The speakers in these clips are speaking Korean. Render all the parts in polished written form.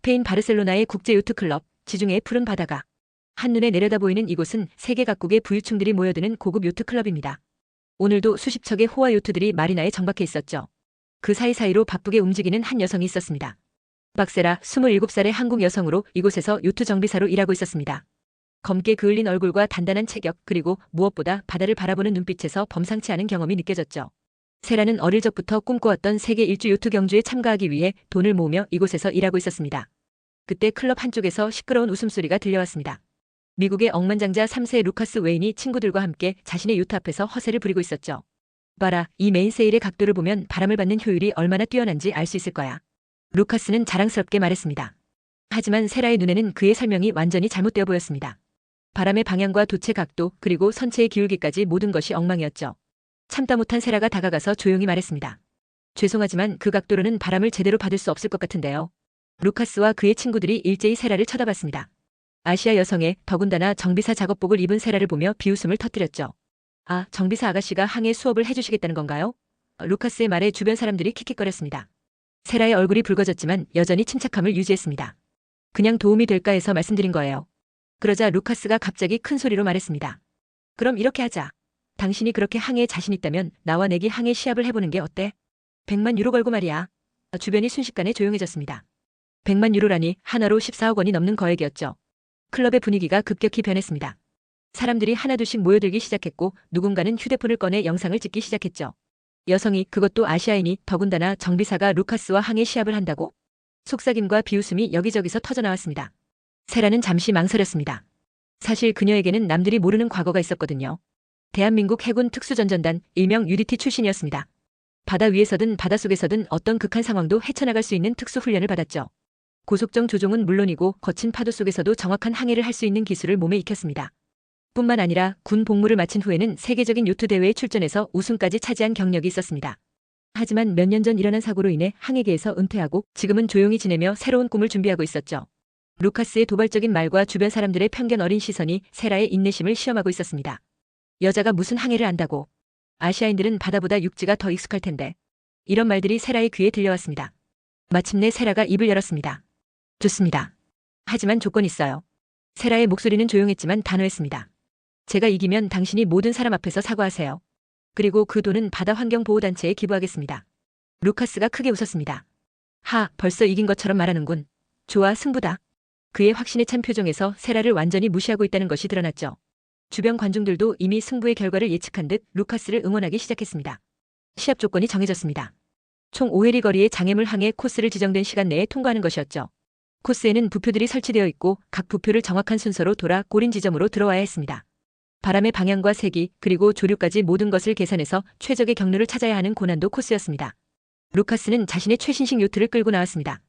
스페인 바르셀로나의 국제 요트클럽, 지중해의 푸른 바다가 한눈에 내려다 보이는 이곳은 세계 각국의 부유층들이 모여드는 고급 요트클럽입니다. 오늘도 수십 척의 호화 요트들이 마리나에 정박해 있었죠. 그 사이사이로 바쁘게 움직이는 한 여성이 있었습니다. 박세라 27살의 한국 여성으로 이곳에서 요트 정비사로 일하고 있었습니다. 검게 그을린 얼굴과 단단한 체격, 그리고 무엇보다 바다를 바라보는 눈빛에서 범상치 않은 경험이 느껴졌죠. 세라는 어릴 적부터 꿈꿔왔던 세계 일주 요트 경주에 참가하기 위해 돈을 모으며 이곳에서 일하고 있었습니다. 그때 클럽 한쪽에서 시끄러운 웃음소리가 들려왔습니다. 미국의 억만장자 3세 루카스 웨인이 친구들과 함께 자신의 요트 앞에서 허세를 부리고 있었죠. 봐라, 이 메인세일의 각도를 보면 바람을 받는 효율이 얼마나 뛰어난지 알 수 있을 거야. 루카스는 자랑스럽게 말했습니다. 하지만 세라의 눈에는 그의 설명이 완전히 잘못되어 보였습니다. 바람의 방향과 도체 각도, 그리고 선체의 기울기까지 모든 것이 엉망이었죠. 참다 못한 세라가 다가가서 조용히 말했습니다. 죄송하지만 그 각도로는 바람을 제대로 받을 수 없을 것 같은데요. 루카스와 그의 친구들이 일제히 세라를 쳐다봤습니다. 아시아 여성의, 더군다나 정비사 작업복을 입은 세라를 보며 비웃음을 터뜨렸죠. 아, 정비사 아가씨가 항해 수업을 해주시겠다는 건가요? 루카스의 말에 주변 사람들이 킥킥거렸습니다. 세라의 얼굴이 붉어졌지만 여전히 침착함을 유지했습니다. 그냥 도움이 될까 해서 말씀드린 거예요. 그러자 루카스가 갑자기 큰 소리로 말했습니다. 그럼 이렇게 하자. 당신이 그렇게 항해에 자신 있다면 나와 내기 항해 시합을 해보는 게 어때? 100만 유로 걸고 말이야. 주변이 순식간에 조용해졌습니다. 100만 유로라니 하나로 14억 원이 넘는 거액이었죠. 클럽의 분위기가 급격히 변했습니다. 사람들이 하나둘씩 모여들기 시작했고 누군가는 휴대폰을 꺼내 영상을 찍기 시작했죠. 여성이, 그것도 아시아인이, 더군다나 정비사가 루카스와 항해 시합을 한다고? 속삭임과 비웃음이 여기저기서 터져나왔습니다. 세라는 잠시 망설였습니다. 사실 그녀에게는 남들이 모르는 과거가 있었거든요. 대한민국 해군 특수전전단, 일명 UDT 출신이었습니다. 바다 위에서든 바닷속에서든 어떤 극한 상황도 헤쳐나갈 수 있는 특수훈련을 받았죠. 고속정 조종은 물론이고 거친 파도 속에서도 정확한 항해를 할 수 있는 기술을 몸에 익혔습니다. 뿐만 아니라 군 복무를 마친 후에는 세계적인 요트 대회에 출전해서 우승까지 차지한 경력이 있었습니다. 하지만 몇 년 전 일어난 사고로 인해 항해계에서 은퇴하고 지금은 조용히 지내며 새로운 꿈을 준비하고 있었죠. 루카스의 도발적인 말과 주변 사람들의 편견 어린 시선이 세라의 인내심을 시험하고 있었습니다. 여자가 무슨 항해를 안다고. 아시아인들은 바다보다 육지가 더 익숙할 텐데. 이런 말들이 세라의 귀에 들려왔습니다. 마침내 세라가 입을 열었습니다. 좋습니다. 하지만 조건이 있어요. 세라의 목소리는 조용했지만 단호했습니다. 제가 이기면 당신이 모든 사람 앞에서 사과하세요. 그리고 그 돈은 바다환경보호단체에 기부하겠습니다. 루카스가 크게 웃었습니다. 하, 벌써 이긴 것처럼 말하는군. 좋아, 승부다. 그의 확신에 찬 표정에서 세라를 완전히 무시하고 있다는 것이 드러났죠. 주변 관중들도 이미 승부의 결과를 예측한 듯 루카스를 응원하기 시작했습니다. 시합 조건이 정해졌습니다. 총 5회리 거리의 장애물 항해 코스를 지정된 시간 내에 통과하는 것이었죠. 코스에는 부표들이 설치되어 있고 각 부표를 정확한 순서로 돌아 꼬린 지점으로 들어와야 했습니다. 바람의 방향과 세기, 그리고 조류까지 모든 것을 계산해서 최적의 경로를 찾아야 하는 고난도 코스였습니다. 루카스는 자신의 최신식 요트를 끌고 나왔습니다.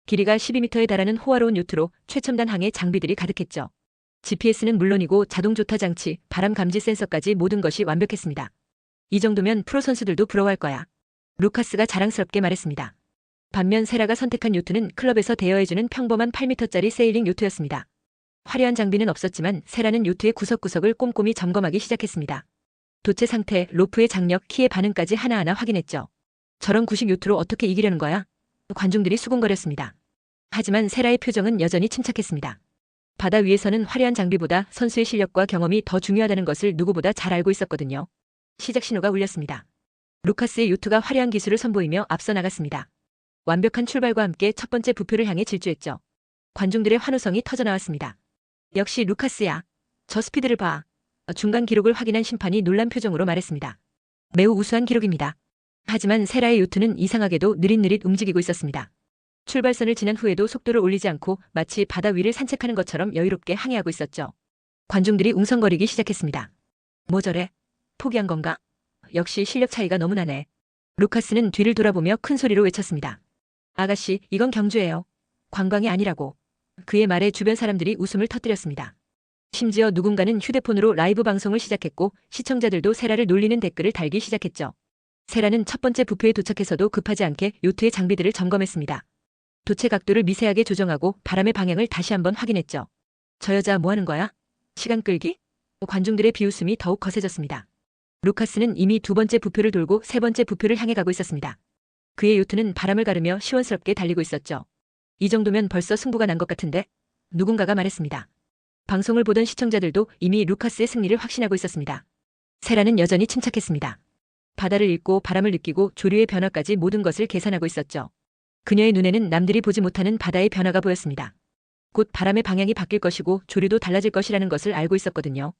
길이가 12m에 달하는 호화로운 요트로 최첨단 항해 장비들이 가득했죠. GPS는 물론이고 자동 조타 장치, 바람 감지 센서까지 모든 것이 완벽했습니다. 이 정도면 프로 선수들도 부러워할 거야. 루카스가 자랑스럽게 말했습니다. 반면 세라가 선택한 요트는 클럽에서 대여해주는 평범한 8m짜리 세일링 요트였습니다. 화려한 장비는 없었지만 세라는 요트의 구석구석을 꼼꼼히 점검하기 시작했습니다. 도체 상태, 로프의 장력, 키의 반응까지 하나하나 확인했죠. 저런 구식 요트로 어떻게 이기려는 거야? 관중들이 수군거렸습니다. 하지만 세라의 표정은 여전히 침착했습니다. 바다 위에서는 화려한 장비보다 선수의 실력과 경험이 더 중요하다는 것을 누구보다 잘 알고 있었거든요. 시작 신호가 울렸습니다. 루카스의 요트가 화려한 기술을 선보이며 앞서 나갔습니다. 완벽한 출발과 함께 첫 번째 부표를 향해 질주했죠. 관중들의 환호성이 터져나왔습니다. 역시 루카스야. 저 스피드를 봐. 중간 기록을 확인한 심판이 놀란 표정으로 말했습니다. 매우 우수한 기록입니다. 하지만 세라의 요트는 이상하게도 느릿느릿 움직이고 있었습니다. 출발선을 지난 후에도 속도를 올리지 않고 마치 바다 위를 산책하는 것처럼 여유롭게 항해하고 있었죠. 관중들이 웅성거리기 시작했습니다. 뭐 저래? 포기한 건가? 역시 실력 차이가 너무 나네. 루카스는 뒤를 돌아보며 큰 소리로 외쳤습니다. 아가씨, 이건 경주예요. 관광이 아니라고. 그의 말에 주변 사람들이 웃음을 터뜨렸습니다. 심지어 누군가는 휴대폰으로 라이브 방송을 시작했고 시청자들도 세라를 놀리는 댓글을 달기 시작했죠. 세라는 첫 번째 부표에 도착해서도 급하지 않게 요트의 장비들을 점검했습니다. 도체 각도를 미세하게 조정하고 바람의 방향을 다시 한번 확인했죠. 저 여자 뭐 하는 거야? 시간 끌기? 관중들의 비웃음이 더욱 거세졌습니다. 루카스는 이미 두 번째 부표를 돌고 세 번째 부표를 향해 가고 있었습니다. 그의 요트는 바람을 가르며 시원스럽게 달리고 있었죠. 이 정도면 벌써 승부가 난 것 같은데? 누군가가 말했습니다. 방송을 보던 시청자들도 이미 루카스의 승리를 확신하고 있었습니다. 세라는 여전히 침착했습니다. 바다를 읽고 바람을 느끼고 조류의 변화까지 모든 것을 계산하고 있었죠. 그녀의 눈에는 남들이 보지 못하는 바다의 변화가 보였습니다. 곧 바람의 방향이 바뀔 것이고 조류도 달라질 것이라는 것을 알고 있었거든요.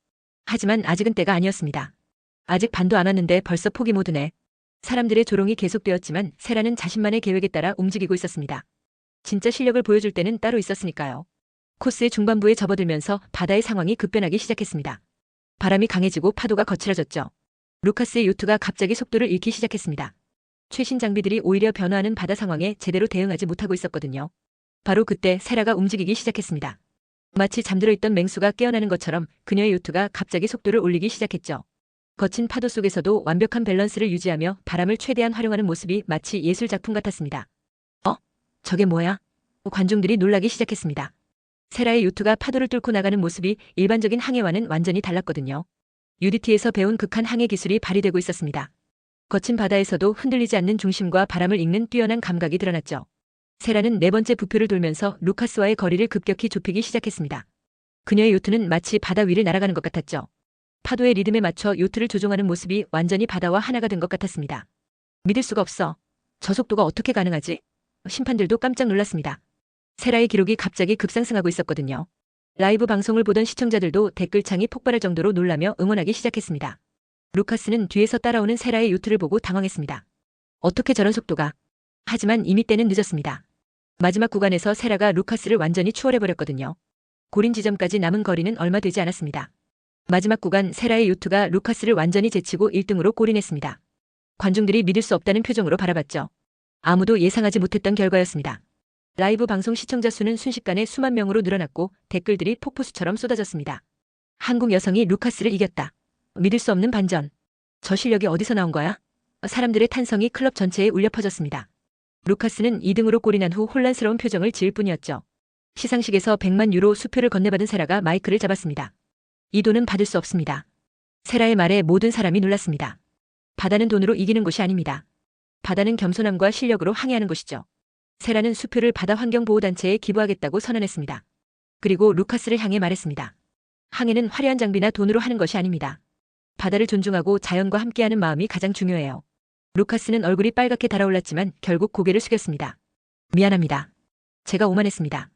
하지만 아직은 때가 아니었습니다. 아직 반도 안 왔는데 벌써 포기 모드네. 사람들의 조롱이 계속되었지만 세라는 자신만의 계획에 따라 움직이고 있었습니다. 진짜 실력을 보여줄 때는 따로 있었으니까요. 코스의 중반부에 접어들면서 바다의 상황이 급변하기 시작했습니다. 바람이 강해지고 파도가 거칠어졌죠. 루카스의 요트가 갑자기 속도를 잃기 시작했습니다. 최신 장비들이 오히려 변화하는 바다 상황에 제대로 대응하지 못하고 있었거든요. 바로 그때 세라가 움직이기 시작했습니다. 마치 잠들어 있던 맹수가 깨어나는 것처럼 그녀의 요트가 갑자기 속도를 올리기 시작했죠. 거친 파도 속에서도 완벽한 밸런스를 유지하며 바람을 최대한 활용하는 모습이 마치 예술 작품 같았습니다. 저게 뭐야? 관중들이 놀라기 시작했습니다. 세라의 요트가 파도를 뚫고 나가는 모습이 일반적인 항해와는 완전히 달랐거든요. UDT에서 배운 극한 항해 기술이 발휘되고 있었습니다. 거친 바다에서도 흔들리지 않는 중심과 바람을 읽는 뛰어난 감각이 드러났죠. 세라는 네 번째 부표를 돌면서 루카스와의 거리를 급격히 좁히기 시작했습니다. 그녀의 요트는 마치 바다 위를 날아가는 것 같았죠. 파도의 리듬에 맞춰 요트를 조종하는 모습이 완전히 바다와 하나가 된 것 같았습니다. 믿을 수가 없어. 저 속도가 어떻게 가능하지? 심판들도 깜짝 놀랐습니다. 세라의 기록이 갑자기 급상승하고 있었거든요. 라이브 방송을 보던 시청자들도 댓글창이 폭발할 정도로 놀라며 응원하기 시작했습니다. 루카스는 뒤에서 따라오는 세라의 요트를 보고 당황했습니다. 어떻게 저런 속도가? 하지만 이미 때는 늦었습니다. 마지막 구간에서 세라가 루카스를 완전히 추월해버렸거든요. 고린 지점까지 남은 거리는 얼마 되지 않았습니다. 마지막 구간 세라의 요트가 루카스를 완전히 제치고 1등으로 골인했습니다. 관중들이 믿을 수 없다는 표정으로 바라봤죠. 아무도 예상하지 못했던 결과였습니다. 라이브 방송 시청자 수는 순식간에 수만 명으로 늘어났고 댓글들이 폭포수처럼 쏟아졌습니다. 한국 여성이 루카스를 이겼다. 믿을 수 없는 반전. 저 실력이 어디서 나온 거야? 사람들의 탄성이 클럽 전체에 울려 퍼졌습니다. 루카스는 2등으로 골인한 후 혼란스러운 표정을 지을 뿐이었죠. 시상식에서 100만 유로 수표를 건네받은 세라가 마이크를 잡았습니다. 이 돈은 받을 수 없습니다. 세라의 말에 모든 사람이 놀랐습니다. 바다는 돈으로 이기는 곳이 아닙니다. 바다는 겸손함과 실력으로 항해하는 곳이죠. 세라는 수표를 바다환경보호단체에 기부하겠다고 선언했습니다. 그리고 루카스를 향해 말했습니다. 항해는 화려한 장비나 돈으로 하는 것이 아닙니다. 바다를 존중하고 자연과 함께하는 마음이 가장 중요해요. 루카스는 얼굴이 빨갛게 달아올랐지만 결국 고개를 숙였습니다. 미안합니다. 제가 오만했습니다.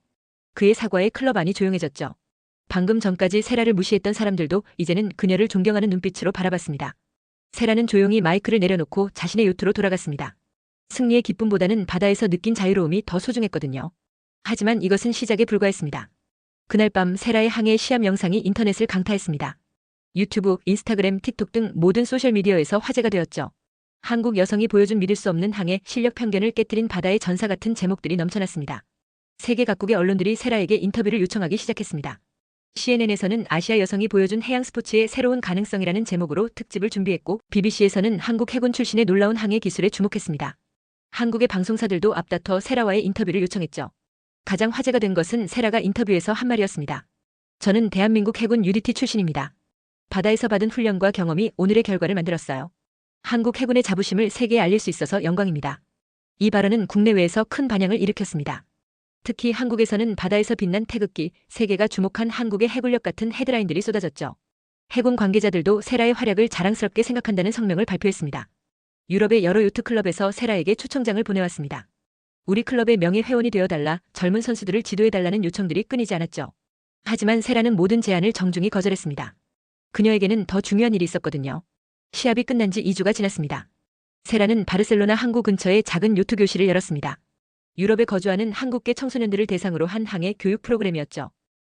그의 사과에 클럽 안이 조용해졌죠. 방금 전까지 세라를 무시했던 사람들도 이제는 그녀를 존경하는 눈빛으로 바라봤습니다. 세라는 조용히 마이크를 내려놓고 자신의 요트로 돌아갔습니다. 승리의 기쁨보다는 바다에서 느낀 자유로움이 더 소중했거든요. 하지만 이것은 시작에 불과했습니다. 그날 밤 세라의 항해 시합 영상이 인터넷을 강타했습니다. 유튜브, 인스타그램, 틱톡 등 모든 소셜미디어에서 화제가 되었죠. 한국 여성이 보여준 믿을 수 없는 항해 실력 편견을 깨뜨린 바다의 전사 같은 제목들이 넘쳐났습니다. 세계 각국의 언론들이 세라에게 인터뷰를 요청하기 시작했습니다. CNN에서는 아시아 여성이 보여준 해양 스포츠의 새로운 가능성이라는 제목으로 특집을 준비했고 BBC에서는 한국 해군 출신의 놀라운 항해 기술에 주목했습니다. 한국의 방송사들도 앞다퉈 세라와의 인터뷰를 요청했죠. 가장 화제가 된 것은 세라가 인터뷰에서 한 말이었습니다. 저는 대한민국 해군 UDT 출신입니다. 바다에서 받은 훈련과 경험이 오늘의 결과를 만들었어요. 한국 해군의 자부심을 세계에 알릴 수 있어서 영광입니다. 이 발언은 국내외에서 큰 반향을 일으켰습니다. 특히 한국에서는 바다에서 빛난 태극기, 세계가 주목한 한국의 해군력 같은 헤드라인들이 쏟아졌죠. 해군 관계자들도 세라의 활약을 자랑스럽게 생각한다는 성명을 발표했습니다. 유럽의 여러 요트클럽에서 세라에게 초청장을 보내왔습니다. 우리 클럽의 명예 회원이 되어달라, 젊은 선수들을 지도해달라는 요청들이 끊이지 않았죠. 하지만 세라는 모든 제안을 정중히 거절했습니다. 그녀에게는 더 중요한 일이 있었거든요. 시합이 끝난 지 2주가 지났습니다. 세라는 바르셀로나 항구 근처에 작은 요트 교실을 열었습니다. 유럽에 거주하는 한국계 청소년들을 대상으로 한 항해 교육 프로그램이었죠.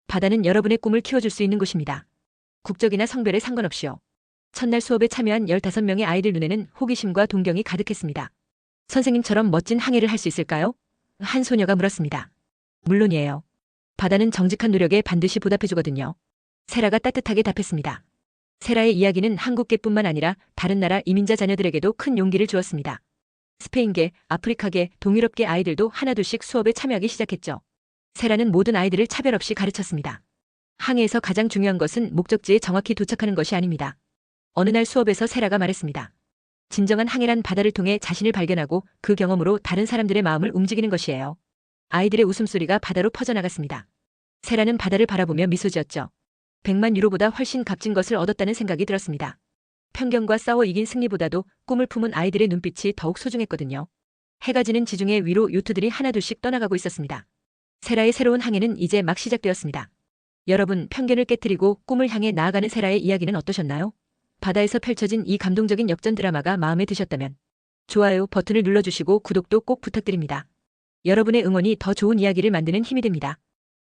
바다는 여러분의 꿈을 키워줄 수 있는 곳입니다. 국적이나 성별에 상관없이요. 첫날 수업에 참여한 15명의 아이들 눈에는 호기심과 동경이 가득했습니다. 선생님처럼 멋진 항해를 할 수 있을까요? 한 소녀가 물었습니다. 물론이에요. 바다는 정직한 노력에 반드시 보답해주거든요. 세라가 따뜻하게 답했습니다. 세라의 이야기는 한국계뿐만 아니라 다른 나라 이민자 자녀들에게도 큰 용기를 주었습니다. 스페인계, 아프리카계, 동유럽계 아이들도 하나둘씩 수업에 참여하기 시작했죠. 세라는 모든 아이들을 차별 없이 가르쳤습니다. 항해에서 가장 중요한 것은 목적지에 정확히 도착하는 것이 아닙니다. 어느 날 수업에서 세라가 말했습니다. 진정한 항해란 바다를 통해 자신을 발견하고 그 경험으로 다른 사람들의 마음을 움직이는 것이에요. 아이들의 웃음소리가 바다로 퍼져나갔습니다. 세라는 바다를 바라보며 미소 지었죠. 100만 유로보다 훨씬 값진 것을 얻었다는 생각이 들었습니다. 편견과 싸워 이긴 승리보다도 꿈을 품은 아이들의 눈빛이 더욱 소중했거든요. 해가 지는 지중해 위로 요트들이 하나둘씩 떠나가고 있었습니다. 세라의 새로운 항해는 이제 막 시작되었습니다. 여러분, 편견을 깨트리고 꿈을 향해 나아가는 세라의 이야기는 어떠셨나요? 바다에서 펼쳐진 이 감동적인 역전 드라마가 마음에 드셨다면 좋아요 버튼을 눌러주시고 구독도 꼭 부탁드립니다. 여러분의 응원이 더 좋은 이야기를 만드는 힘이 됩니다.